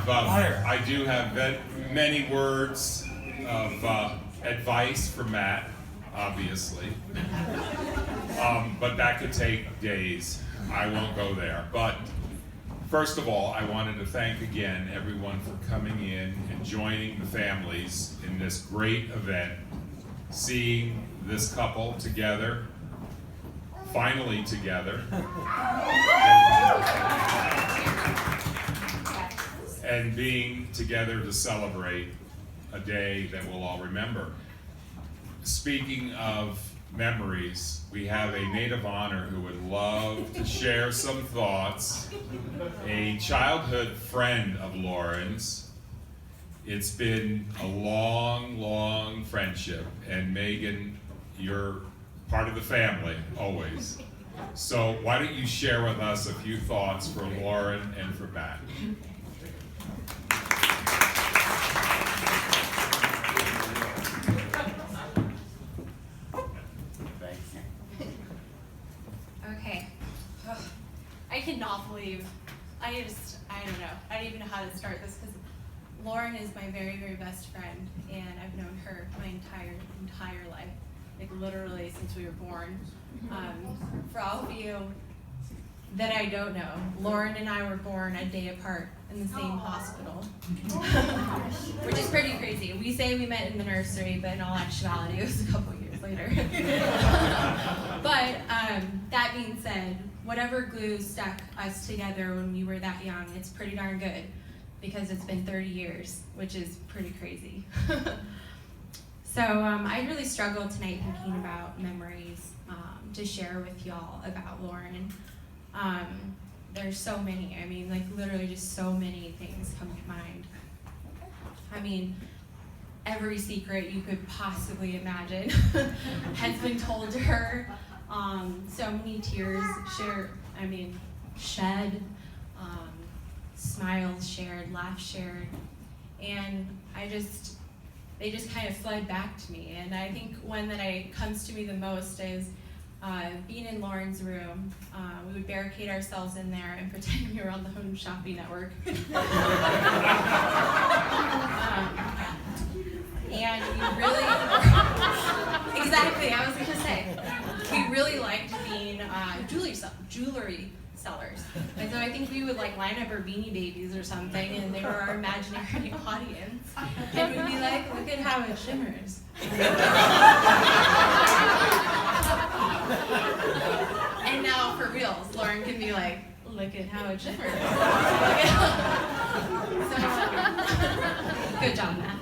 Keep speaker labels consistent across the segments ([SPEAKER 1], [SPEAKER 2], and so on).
[SPEAKER 1] I do have many words of advice for Matt, obviously, but that could take days. I won't go there. But first of all, I wanted to thank again everyone for coming in and joining the families in this great event, seeing this couple together, finally together, and being together to celebrate a day that we'll all remember. Speaking of memories, we have a maid of honor who would love to share some thoughts, a childhood friend of Lauren's. It's been a long, long friendship, and Megan, you're part of the family, always. So why don't you share with us a few thoughts for Lauren and for Matt.
[SPEAKER 2] Okay. Ugh. I cannot believe, I don't know. I don't even know how to start this because Lauren is my very, very best friend, and I've known her my entire life, like literally since we were born. For all of you that I don't know, Lauren and I were born a day apart in the same hospital, which is pretty crazy. We say we met in the nursery, but in all actuality, it was a couple years later. But that being said, whatever glue stuck us together when we were that young, it's pretty darn good because it's been 30 years, which is pretty crazy. So I really struggled tonight thinking about memories to share with y'all about Lauren. There's so many. I mean, like literally just so many things come to mind. I mean, every secret you could possibly imagine has been told to her. So many tears shed, smiles shared, laughs shared, and they just kind of fled back to me. And I think one that comes to me the most is being in Lauren's room. We would barricade ourselves in there and pretend we were on the Home Shopping Network. And we really, exactly, I was gonna say, we really liked being jewelry sellers. And so I think we would like line up our Beanie Babies or something, and they were our imaginary audience. And we'd be like, look at how it shimmers. And now for reals, Lauren can be like, look at how it shimmers. So, good job, Matt.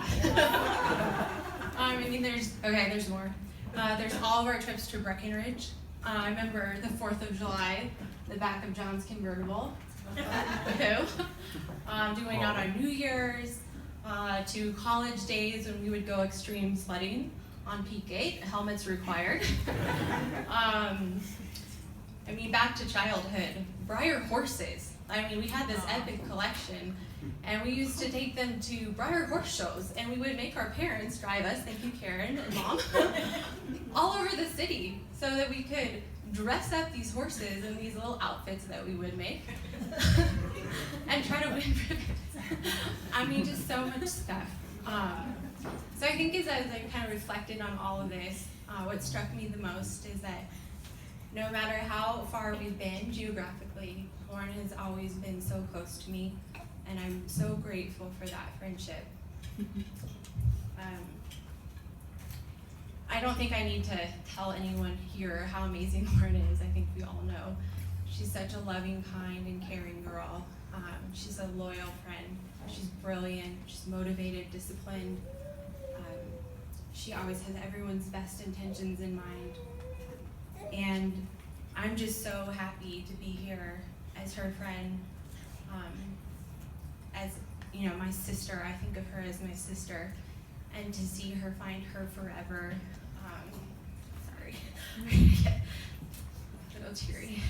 [SPEAKER 2] I mean, there's more. There's all of our trips to Breckenridge. I remember the 4th of July, the back of John's convertible. Doing out on New Year's, to college days when we would go extreme sledding on Peak Gate, helmets required. I mean, back to childhood, Breyer horses. I mean, we had this epic collection, and we used to take them to Breyer horse shows, and we would make our parents drive us, thank you Karen and Mom, all over the city so that we could dress up these horses in these little outfits that we would make and try to win ribbons. I mean, just so much stuff. So I think as I kind of reflected on all of this, what struck me the most is that no matter how far we've been geographically, Lauren has always been so close to me, and I'm so grateful for that friendship. I don't think I need to tell anyone here how amazing Lauren is. I think we all know. She's such a loving, kind, and caring girl. She's a loyal friend. She's brilliant. She's motivated, disciplined. She always has everyone's best intentions in mind. And I'm just so happy to be here as her friend. As you know, my sister, I think of her as my sister. And to see her find her forever, sorry, a little teary,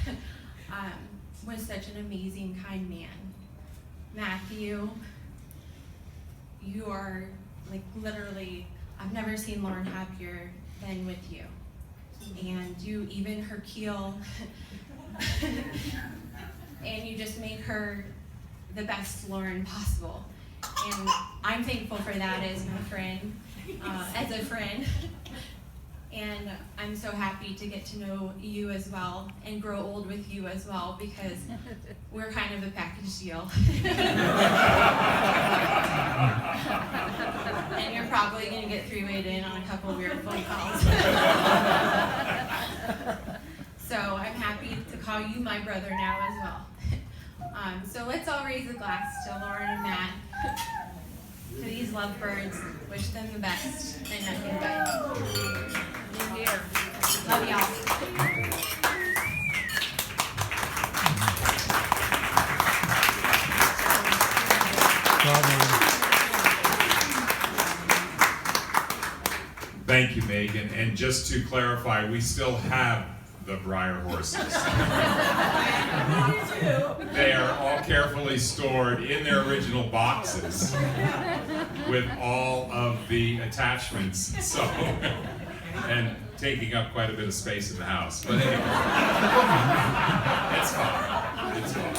[SPEAKER 2] was such an amazing, kind man. Matthew, you are like literally, I've never seen Lauren happier than with you. And you even her keel, and you just make her the best Lauren possible. And I'm thankful for that as my friend, as a friend. And I'm so happy to get to know you as well and grow old with you as well, because we're kind of a package deal. And you're probably going to get three-wayed in on a couple of weird phone calls. So I'm happy to call you my brother now as well. So let's all raise a glass to Lauren and Matt, to these lovebirds. Wish them the best, and nothing but. New year. Love y'all.
[SPEAKER 1] Thank you, Megan. And just to clarify, we still have the Breyer horses. They are all carefully stored in their original boxes with all of the attachments, so, and taking up quite a bit of space in the house. But anyway, it's fine. It's fine.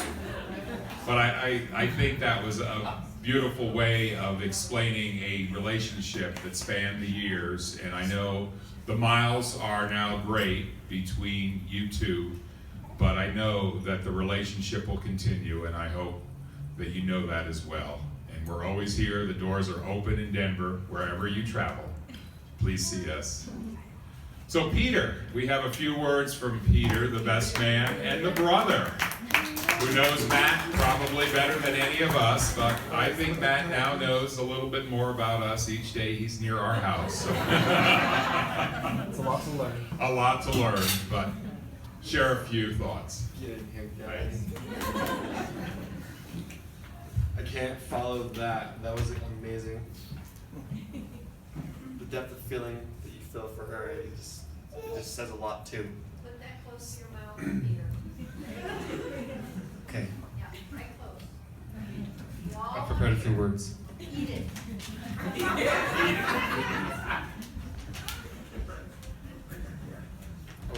[SPEAKER 1] But I think that was a beautiful way of explaining a relationship that spanned the years, and I know the miles are now great between you two, but I know that the relationship will continue, and I hope that you know that as well. And we're always here. The doors are open in Denver, wherever you travel. Please see us. So Peter, we have a few words from Peter, the best man, and the brother, who knows Matt probably better than any of us, but I think Matt now knows a little bit more about us each day he's near our house. So.
[SPEAKER 3] It's a lot to learn.
[SPEAKER 1] A lot to learn, but share a few thoughts.
[SPEAKER 3] Get in here, guys. I can't follow that. That was amazing. The depth of feeling that you feel for her, it just says a lot too.
[SPEAKER 4] Put that close to your mouth, Peter.
[SPEAKER 3] Okay.
[SPEAKER 4] Yeah, right close.
[SPEAKER 3] I prepared a few words.
[SPEAKER 4] Eat it.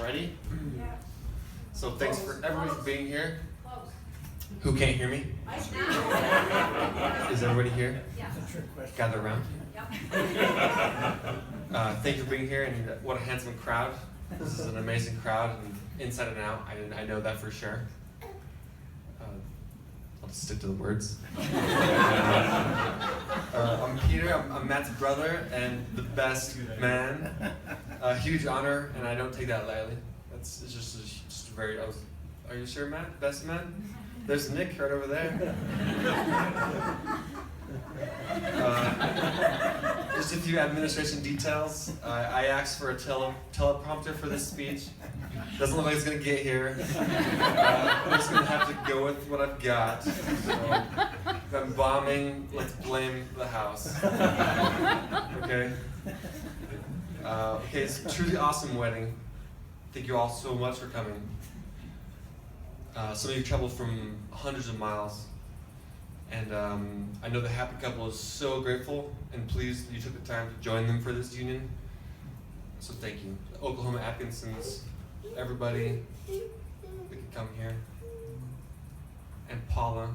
[SPEAKER 3] Ready?
[SPEAKER 4] Yeah.
[SPEAKER 3] So thanks for everybody for being here.
[SPEAKER 4] Close.
[SPEAKER 3] Who can't hear me?
[SPEAKER 4] Right now.
[SPEAKER 3] Is everybody here?
[SPEAKER 4] Yeah.
[SPEAKER 3] Gather around.
[SPEAKER 4] Yep.
[SPEAKER 3] Thank you for being here, and what a handsome crowd. This is an amazing crowd, and inside and out. I know that for sure. I'll just stick to the words. I'm Peter. I'm Matt's brother and the best man. A huge honor, and I don't take that lightly. It's just very. Are you sure, Matt? Best man? There's Nick right over there. Just a few administration details. I asked for a teleprompter for this speech. Doesn't look like it's gonna get here. I'm just gonna have to go with what I've got. So, if I'm bombing, let's blame the house. Okay? Okay, it's a truly awesome wedding. Thank you all so much for coming. Some of you traveled from hundreds of miles. And I know the happy couple is so grateful and pleased that you took the time to join them for this union. So thank you. Oklahoma Atkinsons, everybody that could come here. And Paula,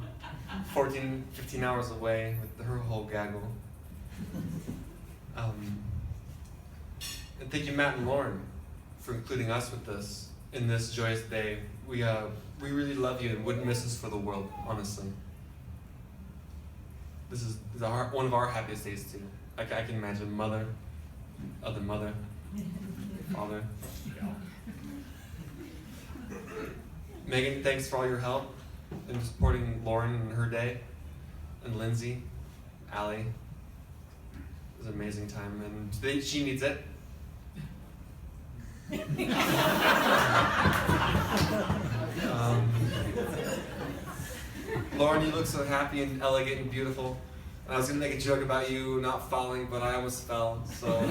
[SPEAKER 3] 14, 15 hours away with her whole gaggle. And thank you, Matt and Lauren, for including us with this in this joyous day. We really love you and wouldn't miss us for the world, honestly. This is one of our happiest days too. I can imagine mother, other mother, father. Megan, thanks for all your help in supporting Lauren in her day, and Lindsay, Allie. It was an amazing time, and today she needs it. Lauren, you look so happy and elegant and beautiful. And I was gonna make a joke about you not falling, but I almost fell, so.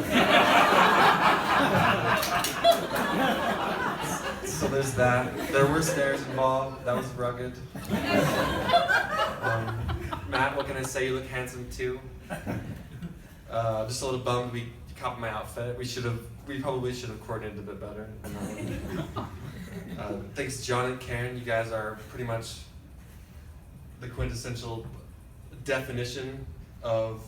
[SPEAKER 3] So there's that. There were stairs involved. That was rugged. Matt, what can I say? You look handsome too. Just a little bummed we copied my outfit. We probably should have coordinated a bit better. Thanks, John and Karen. You guys are pretty much the quintessential definition of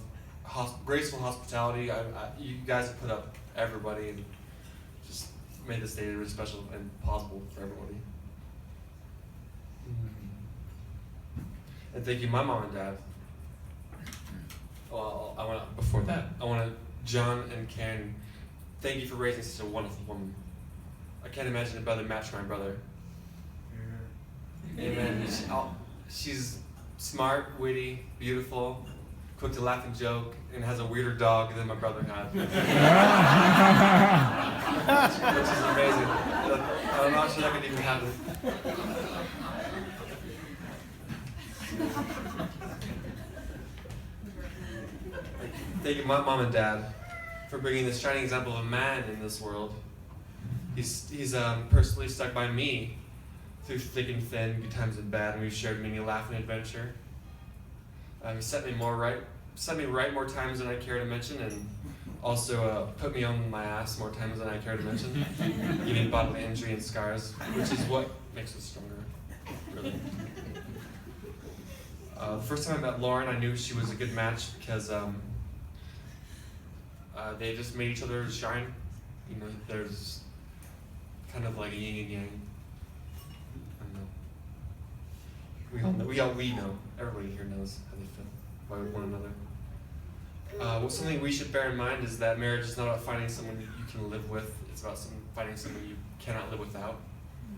[SPEAKER 3] graceful hospitality. You guys have put up everybody and just made this day really special and possible for everybody. And thank you, my mom and dad. Well, before that, I want to, John and Karen, thank you for raising such a wonderful woman. I can't imagine a brother match my brother. Amen. She's smart, witty, beautiful, quick to laugh and joke, and has a weirder dog than my brother had. Which is amazing. I'm not sure that could even happen. Thank you, my mom and dad, for bringing this shining example of a man in this world. He's personally stuck by me through thick and thin, good times and bad, and we've shared many laugh and adventure. He set me right more times than I care to mention, and also put me on my ass more times than I care to mention, giving bodily injury and scars, which is what makes us stronger, really. The first time I met Lauren, I knew she was a good match because they just made each other shine. You know, there's kind of like a yin and yang. I don't know. We know. Everybody here knows how they feel about one another. Something we should bear in mind is that marriage is not about finding someone you can live with. It's about finding someone you cannot live without.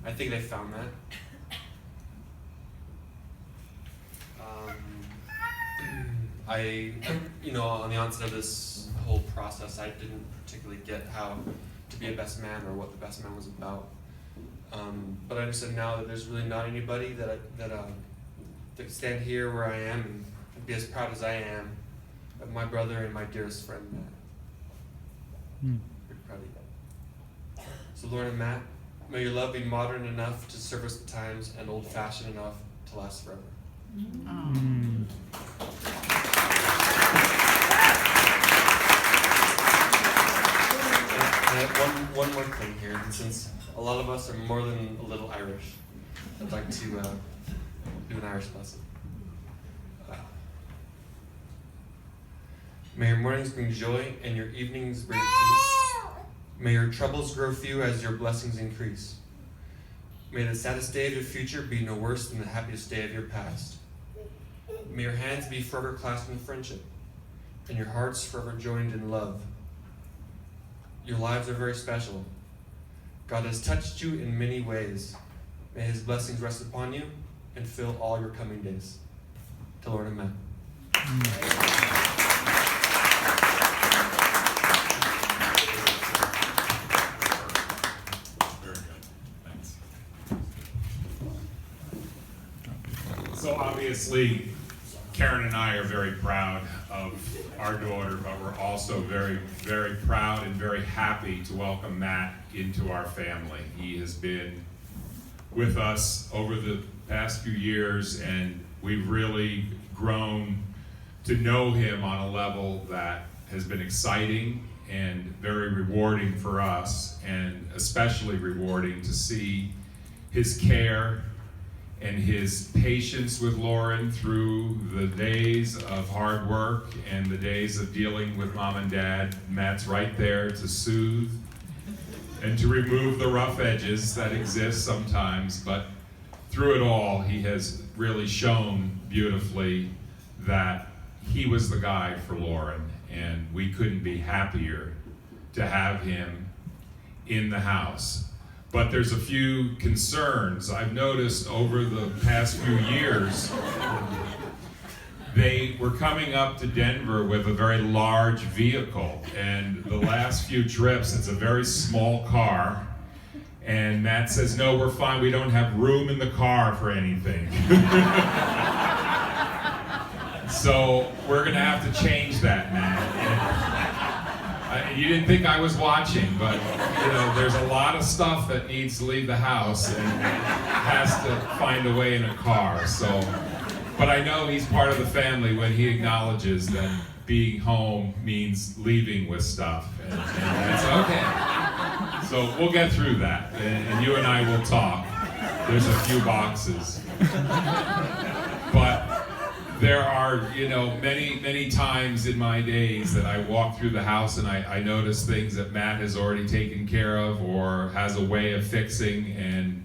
[SPEAKER 3] I think they found that. On the onset of this whole process, I didn't particularly get how to be a best man or what the best man was about. But I understand now that there's really not anybody that can stand here where I am and be as proud as I am of my brother and my dearest friend, Matt. Pretty proud of you. So Lauren and Matt, may your love be modern enough to service the times and old-fashioned enough to last forever. And one more thing here, and since a lot of us are more than a little Irish, I'd like to do an Irish lesson. May your mornings bring joy and your evenings bring peace. May your troubles grow few as your blessings increase. May the saddest day of your future be no worse than the happiest day of your past. May your hands be forever clasped in friendship, and your hearts forever joined in love. Your lives are very special. God has touched you in many ways. May his blessings rest upon you and fill all your coming days. To Lord and Matt.
[SPEAKER 1] Very good. Thanks. So obviously, Karen and I are very proud of our daughter, but we're also very, very proud and very happy to welcome Matt into our family. He has been with us over the past few years, and we've really grown to know him on a level that has been exciting and very rewarding for us, and especially rewarding to see his care and his patience with Lauren through the days of hard work and the days of dealing with mom and dad. Matt's right there to soothe and to remove the rough edges that exist sometimes, but through it all, he has really shown beautifully that he was the guy for Lauren, and we couldn't be happier to have him in the house. But there's a few concerns. I've noticed over the past few years, they were coming up to Denver with a very large vehicle, and the last few trips, it's a very small car, and Matt says, no, we're fine, we don't have room in the car for anything. So we're gonna have to change that, Matt. You didn't think I was watching, but there's a lot of stuff that needs to leave the house and has to find a way in a car. So, but I know he's part of the family when he acknowledges that being home means leaving with stuff, and it's okay. So we'll get through that, and you and I will talk. There's a few boxes, but there are, you know, many times in my days that I walk through the house and I notice things that Matt has already taken care of or has a way of fixing. And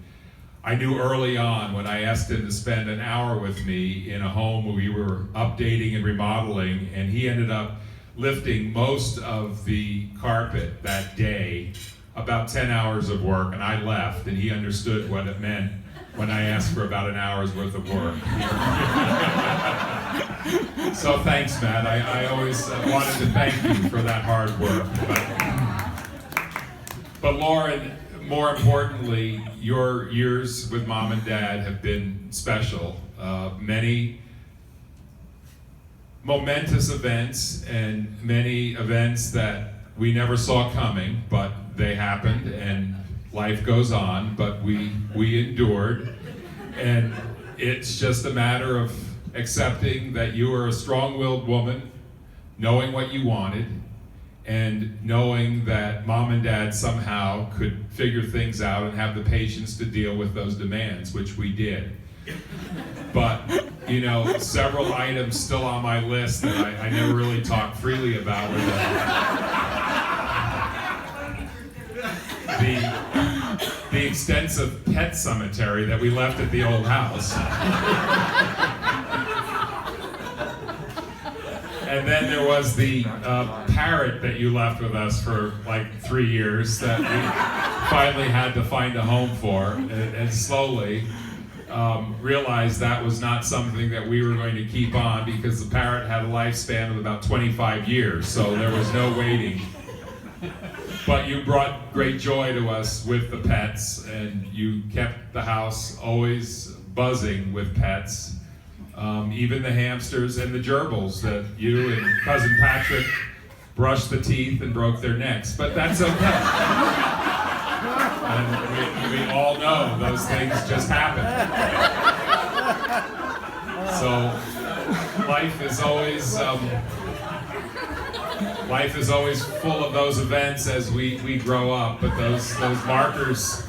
[SPEAKER 1] I knew early on when I asked him to spend an hour with me in a home where we were updating and remodeling, and he ended up lifting most of the carpet that day, about 10 hours of work, and I left, and he understood what it meant when I asked for about an hour's worth of work. So thanks, Matt. I always wanted to thank you for that hard work. But Lauren, more importantly, your years with Mom and Dad have been special. Many momentous events and many events that we never saw coming, but they happened, and life goes on, but we endured. And it's just a matter of accepting that you were a strong-willed woman, knowing what you wanted, and knowing that Mom and Dad somehow could figure things out and have the patience to deal with those demands, which we did. But, you know, several items still on my list that I never really talked freely about were the extensive pet cemetery that we left at the old house. And then there was the parrot that you left with us for like 3 years that we finally had to find a home for, and slowly realized that was not something that we were going to keep on, because the parrot had a lifespan of about 25 years, so there was no waiting. But you brought great joy to us with the pets, and you kept the house always buzzing with pets. Even the hamsters and the gerbils that you and Cousin Patrick brushed the teeth and broke their necks, but that's okay. And we all know those things just happen. So life is always full of those events as we grow up, but those markers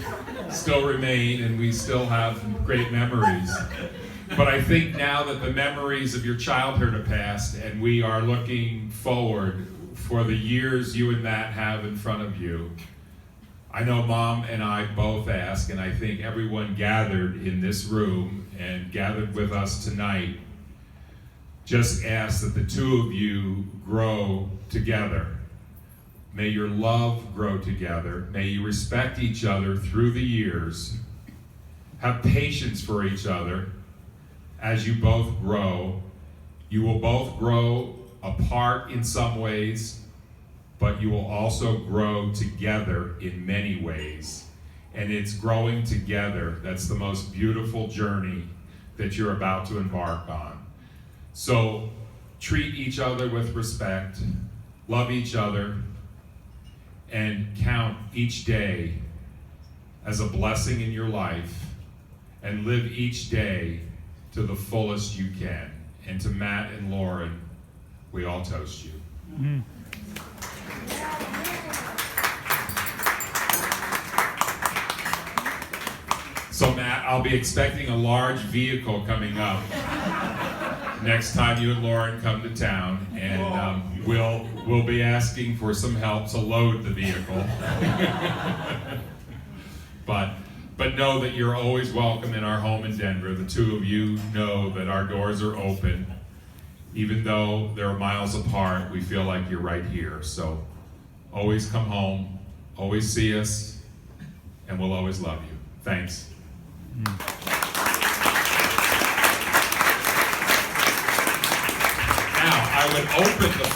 [SPEAKER 1] still remain, and we still have great memories. But I think now that the memories of your childhood are past, and we are looking forward for the years you and Matt have in front of you, I know Mom and I both ask, and I think everyone gathered in this room and gathered with us tonight, just ask that the two of you grow together. May your love grow together. May you respect each other through the years. Have patience for each other. As you both grow, you will both grow apart in some ways, but you will also grow together in many ways. And it's growing together that's the most beautiful journey that you're about to embark on. So treat each other with respect, love each other, and count each day as a blessing in your life, and live each day to the fullest you can. And to Matt and Lauren, we all toast you. Mm. So Matt, I'll be expecting a large vehicle coming up next time you and Lauren come to town, and we'll be asking for some help to load the vehicle. But know that you're always welcome in our home in Denver. The two of you know that our doors are open. Even though they're miles apart, we feel like you're right here. So always come home, always see us, and we'll always love you. Thanks. Now, I would open the